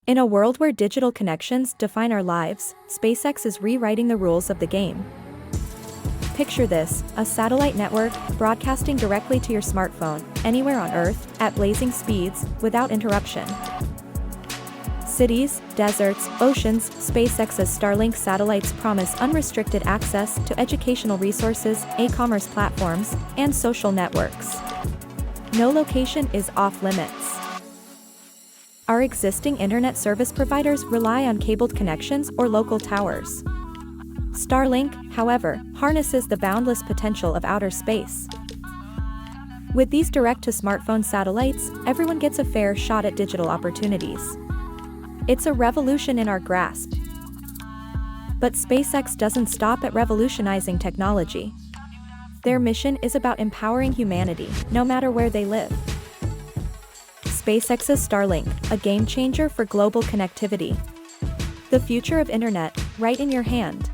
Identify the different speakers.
Speaker 1: In a world where digital connections define our lives, SpaceX is rewriting the rules of the game. Picture this, a satellite network broadcasting directly to your smartphone, anywhere on Earth, at blazing speeds, without interruption. Cities, deserts, oceans, SpaceX's Starlink satellites promise unrestricted access to educational resources, e-commerce platforms, and social networks. No location is off-limits. Our existing internet service providers rely on cabled connections or local towers. Starlink, however, harnesses the boundless potential of outer space. With these direct-to-smartphone satellites, everyone gets a fair shot at digital opportunities. It's a revolution in our grasp. But SpaceX doesn't stop at revolutionizing technology. Their mission is about empowering humanity, no matter where they live. SpaceX's Starlink, a game changer for global connectivity. The future of internet, right in your hand.